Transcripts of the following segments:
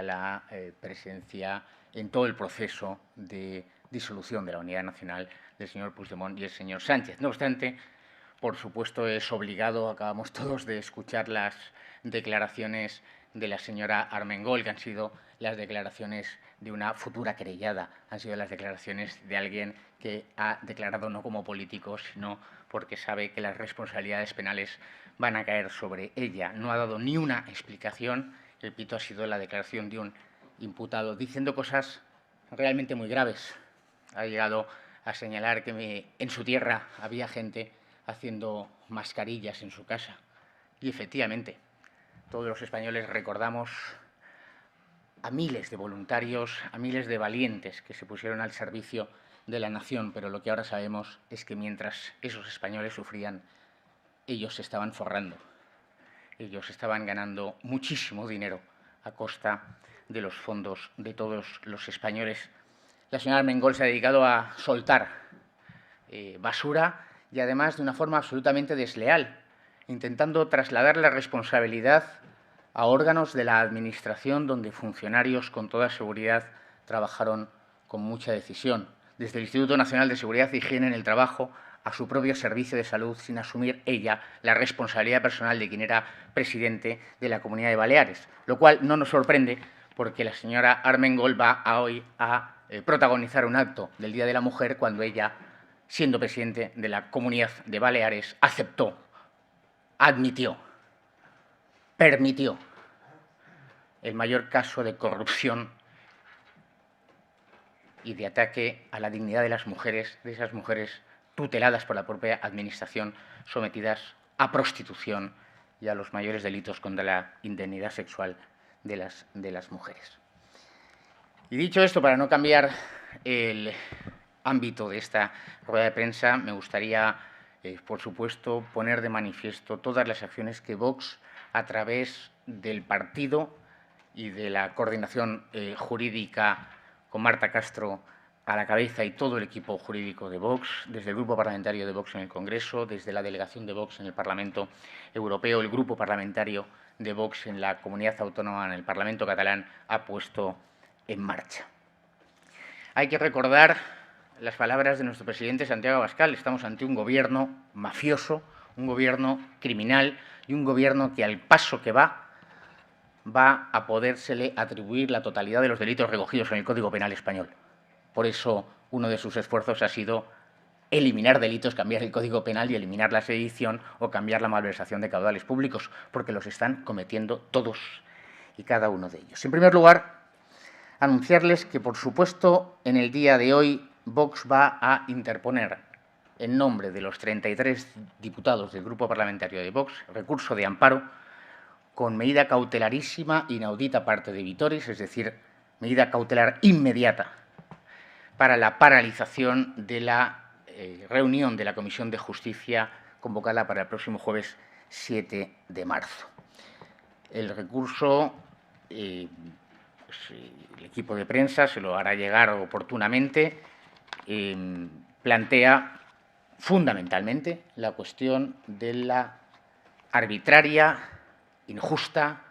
la presencia en todo el proceso de disolución de la unidad nacional del señor Puigdemont y el señor Sánchez. No obstante, por supuesto, es obligado, acabamos todos de escuchar las declaraciones de la señora Armengol, que han sido las declaraciones de una futura querellada, han sido las declaraciones de alguien que ha declarado no como político, sino porque sabe que las responsabilidades penales van a caer sobre ella. No ha dado ni una explicación, repito, ha sido la declaración de un imputado, diciendo cosas realmente muy graves. Ha llegado a señalar que en su tierra había gente haciendo mascarillas en su casa. Y efectivamente, todos los españoles recordamos a miles de voluntarios, a miles de valientes que se pusieron al servicio de la nación, pero lo que ahora sabemos es que mientras esos españoles sufrían, ellos se estaban forrando. Ellos estaban ganando muchísimo dinero a costa de los fondos de todos los españoles. La señora Armengol se ha dedicado a soltar basura y además de una forma absolutamente desleal, intentando trasladar la responsabilidad a órganos de la Administración donde funcionarios con toda seguridad trabajaron con mucha decisión, desde el Instituto Nacional de Seguridad e Higiene en el Trabajo a su propio servicio de salud, sin asumir ella la responsabilidad personal de quien era presidente de la Comunidad de Baleares, lo cual no nos sorprende porque la señora Armengol va hoy a protagonizar un acto del Día de la Mujer cuando ella, siendo presidente de la Comunidad de Baleares, aceptó, admitió, permitió el mayor caso de corrupción y de ataque a la dignidad de las mujeres, de esas mujeres tuteladas por la propia Administración, sometidas a prostitución y a los mayores delitos contra la indemnidad sexual de las mujeres. Y dicho esto, para no cambiar el ámbito de esta rueda de prensa, me gustaría, por supuesto, poner de manifiesto todas las acciones que Vox, a través del partido y de la coordinación jurídica con Marta Castro a la cabeza y todo el equipo jurídico de Vox, desde el Grupo Parlamentario de Vox en el Congreso, desde la delegación de Vox en el Parlamento Europeo, el Grupo Parlamentario de Vox en la Comunidad Autónoma, en el Parlamento catalán, ha puesto en marcha. Hay que recordar las palabras de nuestro presidente Santiago Abascal. Estamos ante un gobierno mafioso, un gobierno criminal y un gobierno que, al paso que va a podérsele atribuir la totalidad de los delitos recogidos en el Código Penal español. Por eso, uno de sus esfuerzos ha sido eliminar delitos, cambiar el Código Penal y eliminar la sedición o cambiar la malversación de caudales públicos, porque los están cometiendo todos y cada uno de ellos. En primer lugar, anunciarles que, por supuesto, en el día de hoy Vox va a interponer, en nombre de los 33 diputados del Grupo Parlamentario de Vox, recurso de amparo con medida cautelarísima inaudita parte de Vitoris, es decir, medida cautelar inmediata para la paralización de la reunión de la Comisión de Justicia convocada para el próximo jueves 7 de marzo. El recurso, el equipo de prensa se lo hará llegar oportunamente, plantea fundamentalmente la cuestión de la arbitraria, injusta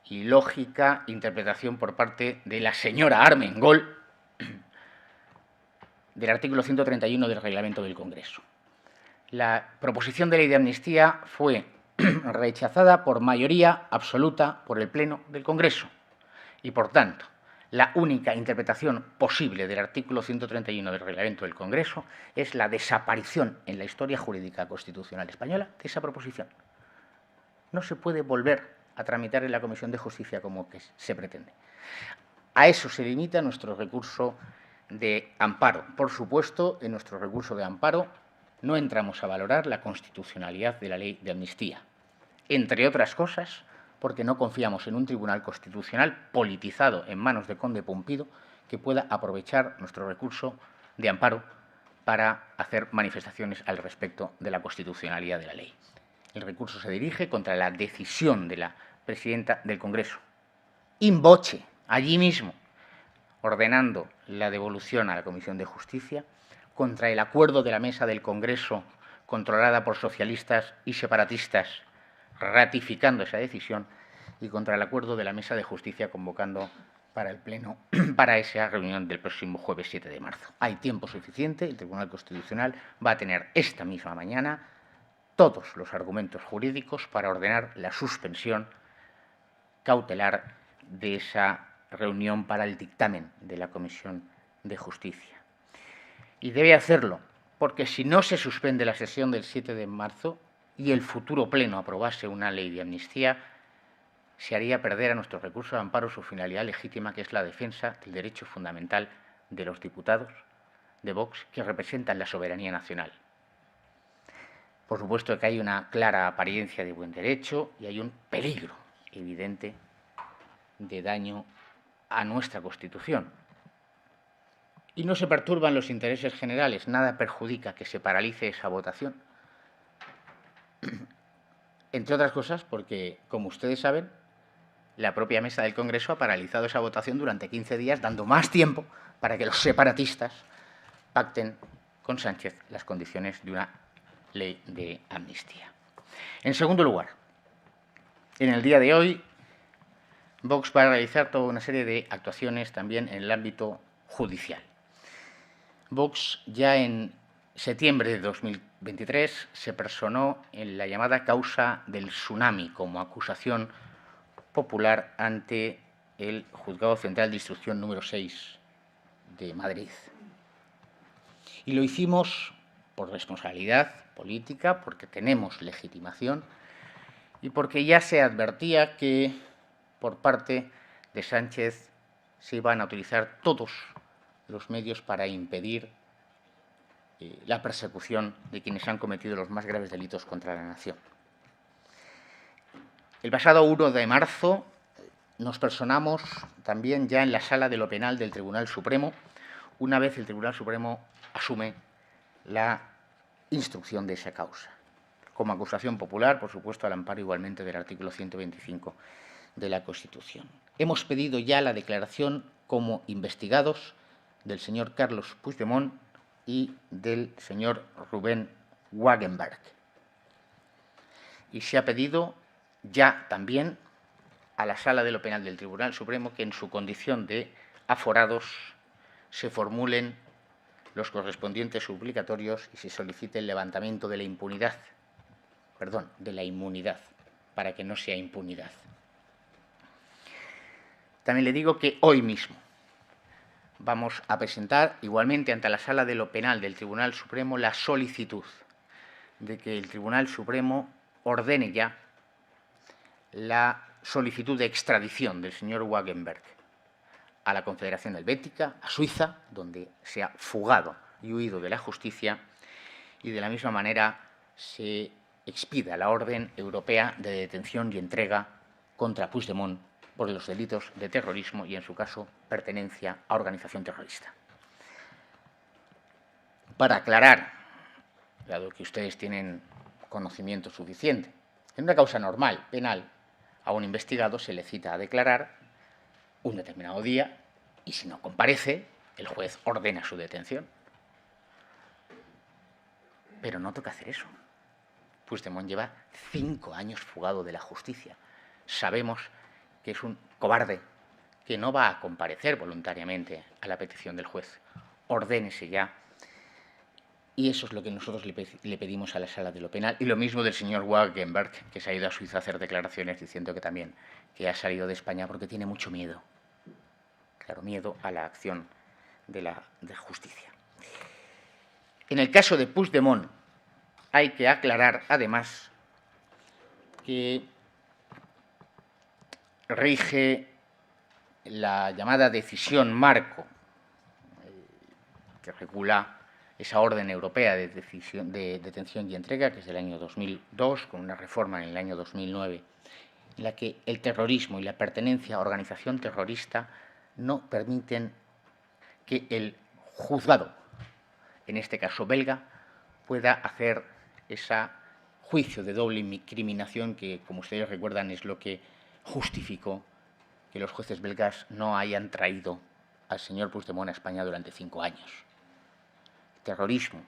y lógica interpretación por parte de la señora Armengol del artículo 131 del Reglamento del Congreso. La proposición de ley de amnistía fue rechazada por mayoría absoluta por el Pleno del Congreso y, por tanto, la única interpretación posible del artículo 131 del Reglamento del Congreso es la desaparición en la historia jurídica constitucional española de esa proposición. No se puede volver a tramitar en la Comisión de Justicia como que se pretende. A eso se limita nuestro recurso de amparo. Por supuesto, en nuestro recurso de amparo no entramos a valorar la constitucionalidad de la ley de amnistía, entre otras cosas porque no confiamos en un tribunal constitucional politizado en manos de Conde Pumpido que pueda aprovechar nuestro recurso de amparo para hacer manifestaciones al respecto de la constitucionalidad de la ley. El recurso se dirige contra la decisión de la presidenta del Congreso, in voce, allí mismo, ordenando la devolución a la Comisión de Justicia, contra el acuerdo de la mesa del Congreso, controlada por socialistas y separatistas, ratificando esa decisión, y contra el acuerdo de la Mesa de Justicia convocando para el Pleno para esa reunión del próximo jueves 7 de marzo. Hay tiempo suficiente, el Tribunal Constitucional va a tener esta misma mañana todos los argumentos jurídicos para ordenar la suspensión cautelar de esa reunión para el dictamen de la Comisión de Justicia. Y debe hacerlo, porque si no se suspende la sesión del 7 de marzo y el futuro Pleno aprobase una ley de amnistía, se haría perder a nuestro recurso de amparo su finalidad legítima, que es la defensa del derecho fundamental de los diputados de Vox que representan la soberanía nacional. Por supuesto que hay una clara apariencia de buen derecho y hay un peligro evidente de daño a nuestra Constitución. Y no se perturban los intereses generales, nada perjudica que se paralice esa votación. Entre otras cosas porque, como ustedes saben, la propia mesa del Congreso ha paralizado esa votación durante 15 días, dando más tiempo para que los separatistas pacten con Sánchez las condiciones de una ley de amnistía. En segundo lugar, en el día de hoy, Vox va a realizar toda una serie de actuaciones también en el ámbito judicial. Vox ya en septiembre de 2023 se personó en la llamada causa del tsunami como acusación popular ante el Juzgado Central de Instrucción número 6 de Madrid. Y lo hicimos por responsabilidad política, porque tenemos legitimación y porque ya se advertía que por parte de Sánchez se iban a utilizar todos los medios para impedir la persecución de quienes han cometido los más graves delitos contra la nación. El pasado 1 de marzo nos personamos también ya en la Sala de lo Penal del Tribunal Supremo, una vez el Tribunal Supremo asume la instrucción de esa causa, como acusación popular, por supuesto, al amparo igualmente del artículo 125 de la Constitución. Hemos pedido ya la declaración como investigados del señor Carlos Puigdemont y del señor Rubén Wagenberg. Y se ha pedido ya también a la Sala de lo Penal del Tribunal Supremo que en su condición de aforados se formulen los correspondientes suplicatorios y se solicite el levantamiento de la impunidad, de la inmunidad, para que no sea impunidad. También le digo que hoy mismo vamos a presentar igualmente ante la Sala de lo Penal del Tribunal Supremo la solicitud de que el Tribunal Supremo ordene ya la solicitud de extradición del señor Wagenberg a la Confederación Helvética, a Suiza, donde se ha fugado y huido de la justicia, y de la misma manera se expida la orden europea de detención y entrega contra Puigdemont por los delitos de terrorismo y, en su caso, pertenencia a organización terrorista. Para aclarar, dado que ustedes tienen conocimiento suficiente, en una causa normal, penal, a un investigado se le cita a declarar un determinado día y, si no comparece, el juez ordena su detención. Pero no toca hacer eso. Puigdemont lleva 5 años fugado de la justicia. Sabemos que es un cobarde que no va a comparecer voluntariamente a la petición del juez. Ordénese ya. Y eso es lo que nosotros le pedimos a la Sala de lo Penal. Y lo mismo del señor Wagenberg, que se ha ido a Suiza a hacer declaraciones diciendo que también que ha salido de España porque tiene mucho miedo. Claro, miedo a la acción de la justicia. En el caso de Puigdemont hay que aclarar, además, que rige la llamada decisión marco, que regula esa orden europea de detención y entrega, que es del año 2002, con una reforma en el año 2009, en la que el terrorismo y la pertenencia a organización terrorista no permiten que el juzgado, en este caso belga, pueda hacer ese juicio de doble incriminación que, como ustedes recuerdan, es lo que justificó que los jueces belgas no hayan traído al señor Puigdemont a España durante 5 años. Terrorismo,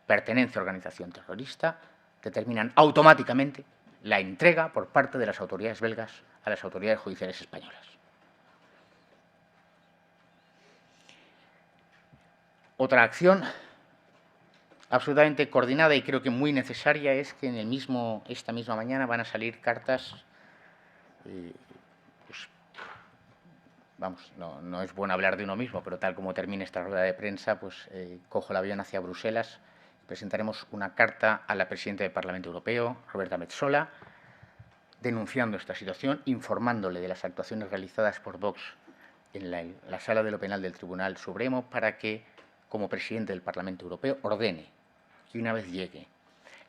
pertenencia a organización terrorista, determinan automáticamente la entrega por parte de las autoridades belgas a las autoridades judiciales españolas. Otra acción absolutamente coordinada y creo que muy necesaria es que esta misma mañana van a salir cartas, pues, vamos, no es bueno hablar de uno mismo, pero tal como termine esta rueda de prensa, pues cojo el avión hacia Bruselas y presentaremos una carta a la presidenta del Parlamento Europeo, Roberta Metsola, denunciando esta situación, informándole de las actuaciones realizadas por Vox en la Sala de lo Penal del Tribunal Supremo para que, como presidente del Parlamento Europeo, ordene que una vez llegue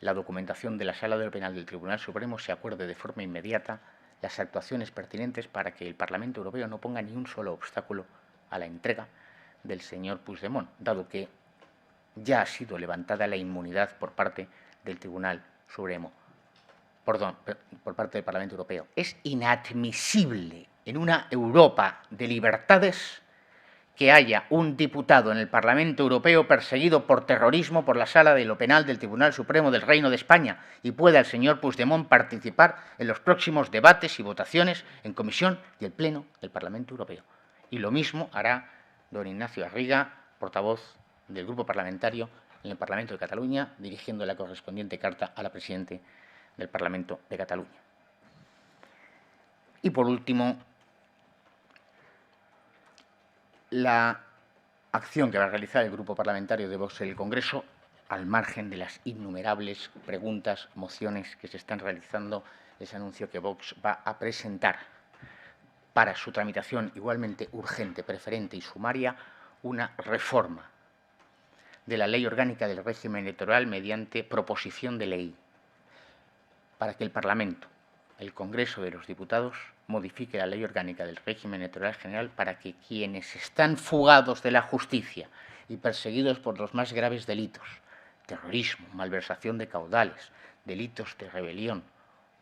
la documentación de la Sala de lo Penal del Tribunal Supremo se acuerde de forma inmediata las actuaciones pertinentes para que el Parlamento Europeo no ponga ni un solo obstáculo a la entrega del señor Puigdemont, dado que ya ha sido levantada la inmunidad por parte del Tribunal Supremo, por parte del Parlamento Europeo. Es inadmisible en una Europa de libertades que haya un diputado en el Parlamento Europeo perseguido por terrorismo por la Sala de lo Penal del Tribunal Supremo del Reino de España y pueda el señor Puigdemont participar en los próximos debates y votaciones en comisión y el Pleno del Parlamento Europeo. Y lo mismo hará don Ignacio Garriga, portavoz del Grupo Parlamentario en el Parlamento de Cataluña, dirigiendo la correspondiente carta a la Presidenta del Parlamento de Cataluña. Y por último, la acción que va a realizar el Grupo Parlamentario de Vox en el Congreso, al margen de las innumerables preguntas, mociones que se están realizando, les anuncio que Vox va a presentar para su tramitación igualmente urgente, preferente y sumaria una reforma de la Ley Orgánica del Régimen Electoral mediante proposición de ley, para que el Parlamento, el Congreso de los Diputados, modifique la Ley Orgánica del Régimen Electoral General para que quienes están fugados de la justicia y perseguidos por los más graves delitos, terrorismo, malversación de caudales, delitos de rebelión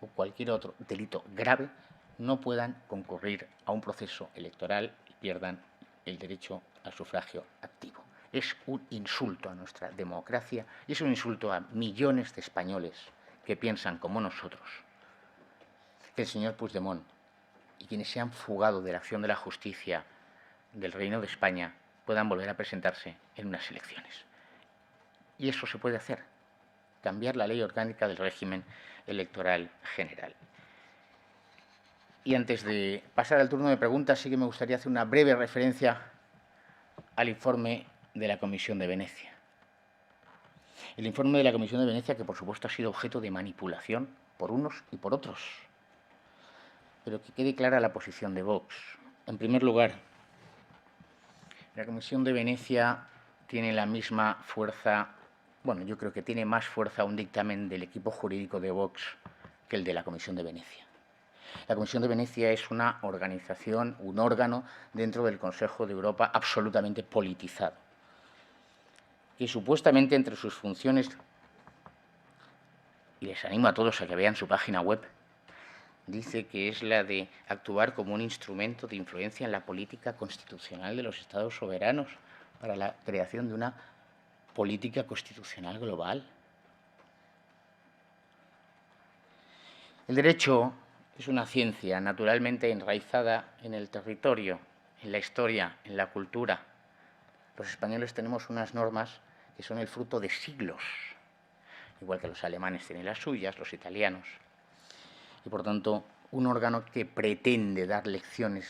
o cualquier otro delito grave, no puedan concurrir a un proceso electoral y pierdan el derecho al sufragio activo. Es un insulto a nuestra democracia y es un insulto a millones de españoles que piensan como nosotros que el señor Puigdemont y quienes se han fugado de la acción de la justicia del Reino de España puedan volver a presentarse en unas elecciones. Y eso se puede hacer, cambiar la Ley Orgánica del Régimen Electoral General. Y antes de pasar al turno de preguntas, sí que me gustaría hacer una breve referencia al informe de la Comisión de Venecia. El informe de la Comisión de Venecia, que por supuesto ha sido objeto de manipulación por unos y por otros. Pero que quede clara la posición de Vox. En primer lugar, la Comisión de Venecia tiene la misma fuerza, bueno, yo creo que tiene más fuerza un dictamen del equipo jurídico de Vox que el de la Comisión de Venecia. La Comisión de Venecia es una organización, un órgano dentro del Consejo de Europa absolutamente politizado, que supuestamente entre sus funciones, y les animo a todos a que vean su página web, dice que es la de actuar como un instrumento de influencia en la política constitucional de los Estados soberanos para la creación de una política constitucional global. El derecho es una ciencia naturalmente enraizada en el territorio, en la historia, en la cultura. Los españoles tenemos unas normas que son el fruto de siglos, igual que los alemanes tienen las suyas, los italianos. Y, por tanto, un órgano que pretende dar lecciones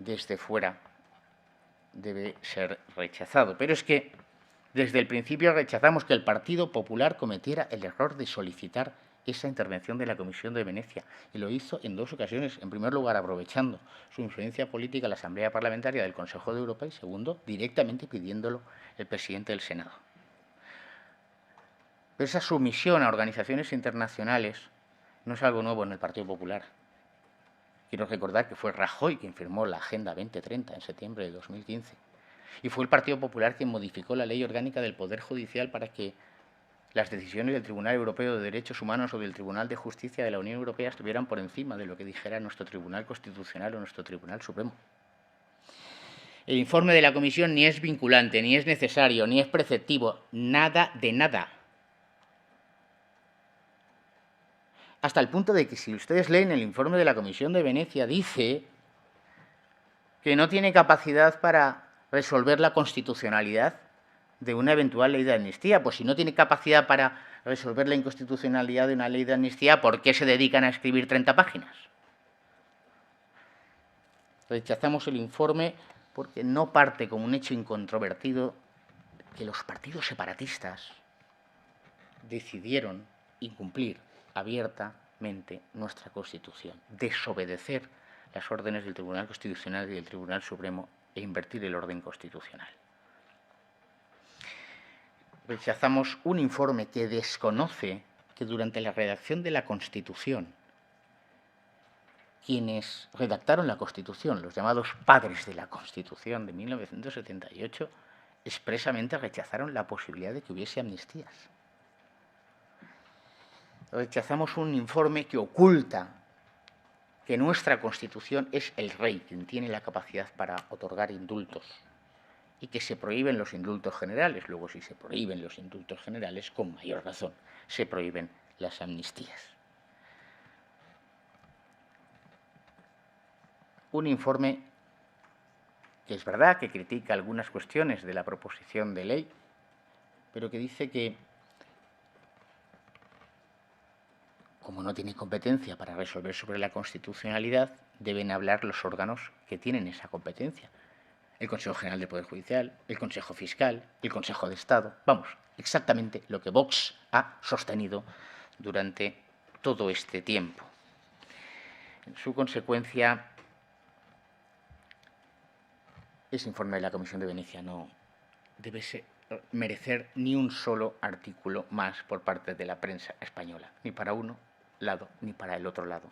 desde fuera debe ser rechazado. Pero es que desde el principio rechazamos que el Partido Popular cometiera el error de solicitar esa intervención de la Comisión de Venecia. Y lo hizo en dos ocasiones. En primer lugar, aprovechando su influencia política en la Asamblea Parlamentaria del Consejo de Europa y, segundo, directamente pidiéndolo el presidente del Senado. Pero esa sumisión a organizaciones internacionales no es algo nuevo en el Partido Popular. Quiero recordar que fue Rajoy quien firmó la Agenda 2030 en septiembre de 2015. Y fue el Partido Popular quien modificó la Ley Orgánica del Poder Judicial para que las decisiones del Tribunal Europeo de Derechos Humanos o del Tribunal de Justicia de la Unión Europea estuvieran por encima de lo que dijera nuestro Tribunal Constitucional o nuestro Tribunal Supremo. El informe de la Comisión ni es vinculante, ni es necesario, ni es preceptivo, nada de nada. hasta el punto de que si ustedes leen el informe de la Comisión de Venecia, dice que no tiene capacidad para resolver la constitucionalidad de una eventual ley de amnistía. Pues si no tiene capacidad para resolver la inconstitucionalidad de una ley de amnistía, ¿por qué se dedican a escribir 30 páginas? Rechazamos el informe porque no parte como un hecho incontrovertido que los partidos separatistas decidieron incumplir abiertamente nuestra Constitución, desobedecer las órdenes del Tribunal Constitucional y del Tribunal Supremo e invertir el orden constitucional. Rechazamos un informe que desconoce que durante la redacción de la Constitución, quienes redactaron la Constitución, los llamados padres de la Constitución de 1978, expresamente rechazaron la posibilidad de que hubiese amnistías. Rechazamos un informe que oculta que nuestra Constitución es el rey quien tiene la capacidad para otorgar indultos y que se prohíben los indultos generales. Luego, si se prohíben los indultos generales, con mayor razón se prohíben las amnistías. Un informe que es verdad que critica algunas cuestiones de la proposición de ley, pero que dice que, como no tiene competencia para resolver sobre la constitucionalidad, deben hablar los órganos que tienen esa competencia. El Consejo General del Poder Judicial, el Consejo Fiscal, el Consejo de Estado. Vamos, exactamente lo que Vox ha sostenido durante todo este tiempo. En su consecuencia, ese informe de la Comisión de Venecia no debe merecer ni un solo artículo más por parte de la prensa española, ni para uno lado ni para el otro lado.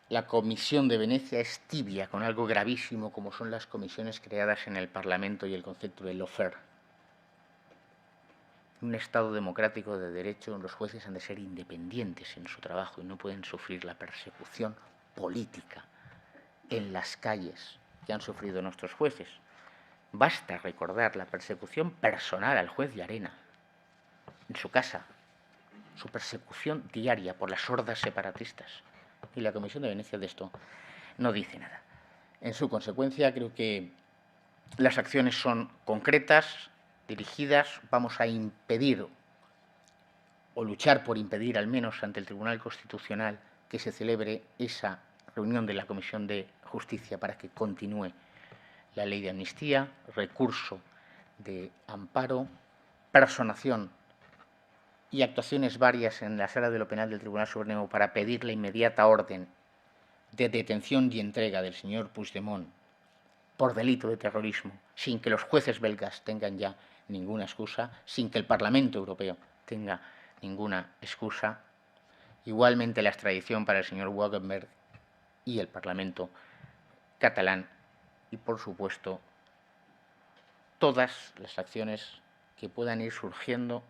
La Comisión de Venecia es tibia con algo gravísimo como son las comisiones creadas en el Parlamento y el concepto de lawfare. En un Estado democrático de derecho, los jueces han de ser independientes en su trabajo y no pueden sufrir la persecución política en las calles que han sufrido nuestros jueces. Basta recordar la persecución personal al juez Llarena en su casa, su persecución diaria por las hordas separatistas. Y la Comisión de Venecia de esto no dice nada. En su consecuencia, creo que las acciones son concretas, dirigidas. Vamos a impedir, o luchar por impedir al menos ante el Tribunal Constitucional, que se celebre esa reunión de la Comisión de Justicia para que continúe la ley de amnistía, recurso de amparo, personación y actuaciones varias en la Sala de lo Penal del Tribunal Supremo para pedir la inmediata orden de detención y entrega del señor Puigdemont por delito de terrorismo, sin que los jueces belgas tengan ya ninguna excusa, sin que el Parlamento Europeo tenga ninguna excusa. Igualmente la extradición para el señor Wagenberg y el Parlamento catalán y, por supuesto, todas las acciones que puedan ir surgiendo,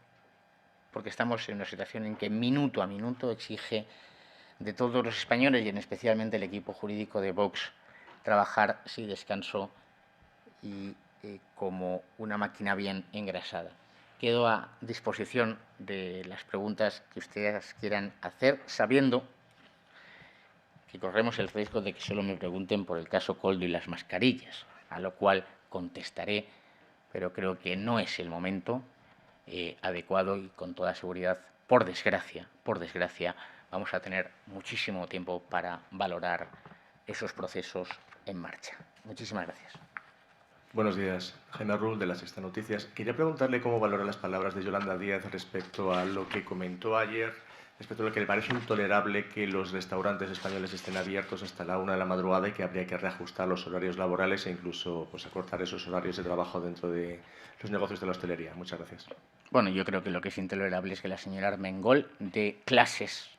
porque estamos en una situación en que minuto a minuto exige de todos los españoles y en especialmente el equipo jurídico de Vox trabajar sin descanso y como una máquina bien engrasada. Quedo a disposición de las preguntas que ustedes quieran hacer, sabiendo que corremos el riesgo de que solo me pregunten por el caso Koldo y las mascarillas, a lo cual contestaré, pero creo que no es el momento adecuado y con toda seguridad, por desgracia, vamos a tener muchísimo tiempo para valorar esos procesos en marcha. Muchísimas gracias. Buenos días, Jaime Rull, de La Sexta Noticias. Quería preguntarle cómo valora las palabras de Yolanda Díaz respecto a lo que comentó ayer, respecto a lo que le parece intolerable que los restaurantes españoles estén abiertos hasta la 1 de la madrugada y que habría que reajustar los horarios laborales e incluso pues, acortar esos horarios de trabajo dentro de los negocios de la hostelería. Muchas gracias. Bueno, yo creo que lo que es intolerable es que la señora Armengol dé clases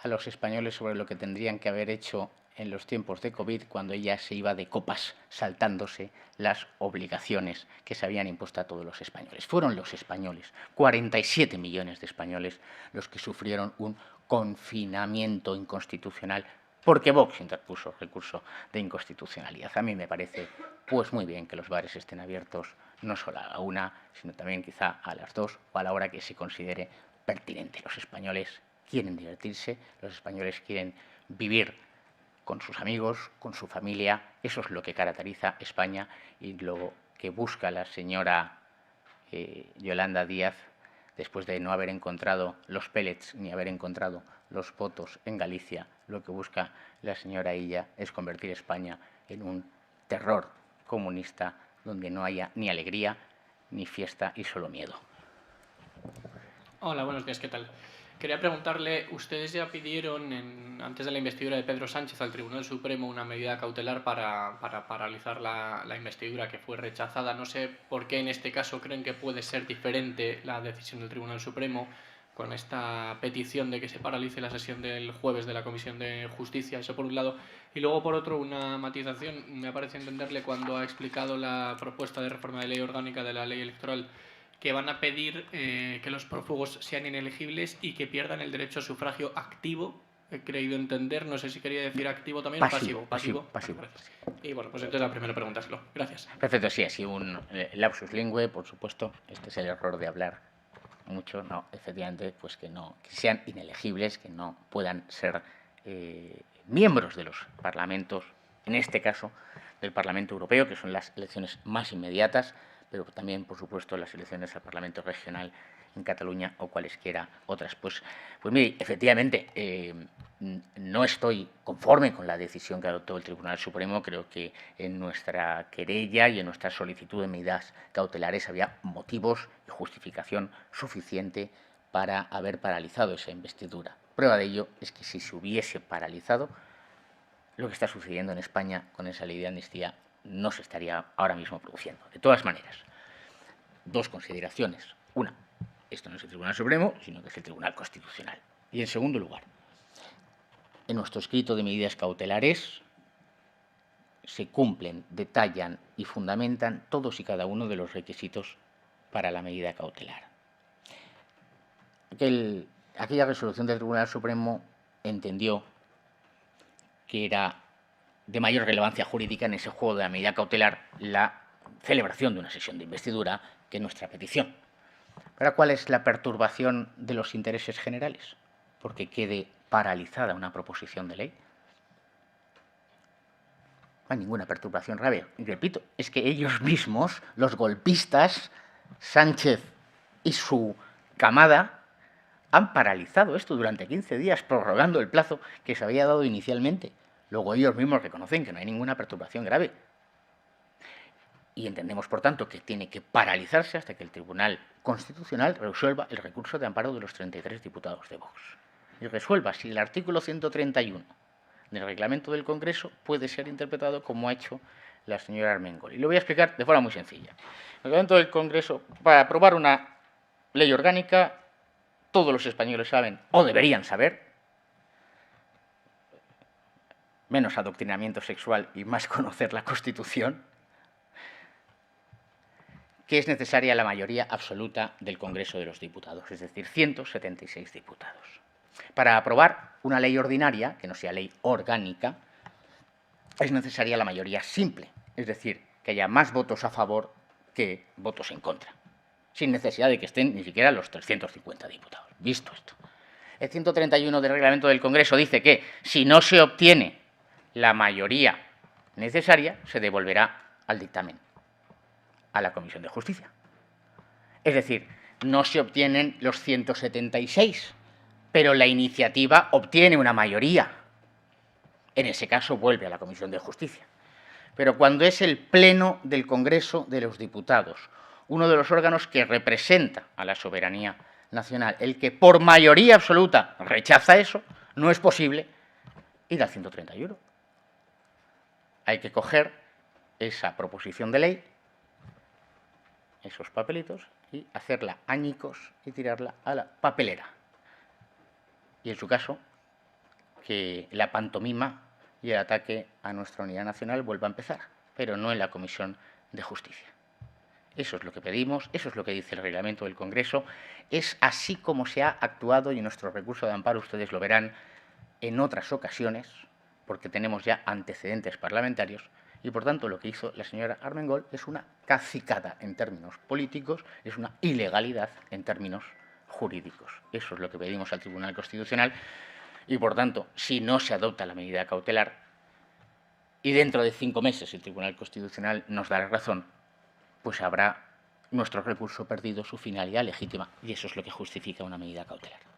a los españoles sobre lo que tendrían que haber hecho en los tiempos de COVID, cuando ella se iba de copas saltándose las obligaciones que se habían impuesto a todos los españoles. Fueron los españoles, 47 millones de españoles, los que sufrieron un confinamiento inconstitucional porque Vox interpuso recurso de inconstitucionalidad. A mí me parece pues muy bien que los bares estén abiertos no solo a la 1, sino también quizá a las 2 o a la hora que se considere pertinente. Los españoles quieren divertirse, los españoles quieren vivir con sus amigos, con su familia. Eso es lo que caracteriza España y lo que busca la señora Yolanda Díaz, después de no haber encontrado los pellets ni haber encontrado los votos en Galicia. Lo que busca la señora Illa es convertir España en un terror comunista donde no haya ni alegría, ni fiesta y solo miedo. Hola, buenos días, ¿qué tal? Quería preguntarle, ustedes ya pidieron antes de la investidura de Pedro Sánchez al Tribunal Supremo una medida cautelar para paralizar la investidura que fue rechazada. No sé por qué en este caso creen que puede ser diferente la decisión del Tribunal Supremo con esta petición de que se paralice la sesión del jueves de la Comisión de Justicia, eso por un lado. Y luego, por otro, una matización. Me parece entenderle cuando ha explicado la propuesta de reforma de ley orgánica de la ley electoral que van a pedir que los prófugos sean inelegibles y que pierdan el derecho a sufragio activo. He creído entender, no sé si quería decir activo también o pasivo. Pasivo. Y bueno, pues entonces la primera pregunta es gracias. Perfecto, sí, ha sido un lapsus lingüe, por supuesto. Este es el error de hablar mucho. No, efectivamente, pues que sean inelegibles, que no puedan ser miembros de los parlamentos, en este caso del Parlamento Europeo, que son las elecciones más inmediatas, pero también, por supuesto, las elecciones al Parlamento Regional en Cataluña o cualesquiera otras. Pues mire, efectivamente, no estoy conforme con la decisión que adoptó el Tribunal Supremo. Creo que en nuestra querella y en nuestra solicitud de medidas cautelares había motivos y justificación suficiente para haber paralizado esa investidura. Prueba de ello es que si se hubiese paralizado, lo que está sucediendo en España con esa ley de amnistía no se estaría ahora mismo produciendo. De todas maneras, dos consideraciones. Una, esto no es el Tribunal Supremo, sino que es el Tribunal Constitucional. Y en segundo lugar, en nuestro escrito de medidas cautelares se cumplen, detallan y fundamentan todos y cada uno de los requisitos para la medida cautelar. Aquella resolución del Tribunal Supremo entendió que era de mayor relevancia jurídica en ese juego de la medida cautelar la celebración de una sesión de investidura que nuestra petición. ¿Para cuál es la perturbación de los intereses generales? Porque quede paralizada una proposición de ley. No hay ninguna perturbación grave. Y repito, es que ellos mismos, los golpistas, Sánchez y su camada, han paralizado esto durante 15 días, prorrogando el plazo que se había dado inicialmente. Luego ellos mismos reconocen que no hay ninguna perturbación grave. Y entendemos, por tanto, que tiene que paralizarse hasta que el Tribunal Constitucional resuelva el recurso de amparo de los 33 diputados de Vox. Y resuelva si el artículo 131 del reglamento del Congreso puede ser interpretado como ha hecho la señora Armengol. Y lo voy a explicar de forma muy sencilla. El reglamento del Congreso, para aprobar una ley orgánica, todos los españoles saben, o deberían saber, menos adoctrinamiento sexual y más conocer la Constitución, que es necesaria la mayoría absoluta del Congreso de los Diputados, es decir, 176 diputados. Para aprobar una ley ordinaria, que no sea ley orgánica, es necesaria la mayoría simple, es decir, que haya más votos a favor que votos en contra, sin necesidad de que estén ni siquiera los 350 diputados. Visto esto, el 131 del reglamento del Congreso dice que si no se obtiene la mayoría necesaria, se devolverá al dictamen, a la Comisión de Justicia. Es decir, no se obtienen los 176, pero la iniciativa obtiene una mayoría. En ese caso vuelve a la Comisión de Justicia. Pero cuando es el Pleno del Congreso de los Diputados, uno de los órganos que representa a la soberanía nacional, el que por mayoría absoluta rechaza eso, no es posible ir al 131. Hay que coger esa proposición de ley, esos papelitos, y hacerla añicos y tirarla a la papelera. Y en su caso, que la pantomima y el ataque a nuestra unidad nacional vuelva a empezar, pero no en la Comisión de Justicia. Eso es lo que pedimos, eso es lo que dice el reglamento del Congreso, es así como se ha actuado, y en nuestro recurso de amparo ustedes lo verán en otras ocasiones, porque tenemos ya antecedentes parlamentarios, y por tanto lo que hizo la señora Armengol es una cacicada en términos políticos, es una ilegalidad en términos jurídicos. Eso es lo que pedimos al Tribunal Constitucional y, por tanto, si no se adopta la medida cautelar y dentro de 5 meses el Tribunal Constitucional nos da la razón, pues habrá nuestro recurso perdido su finalidad legítima y eso es lo que justifica una medida cautelar.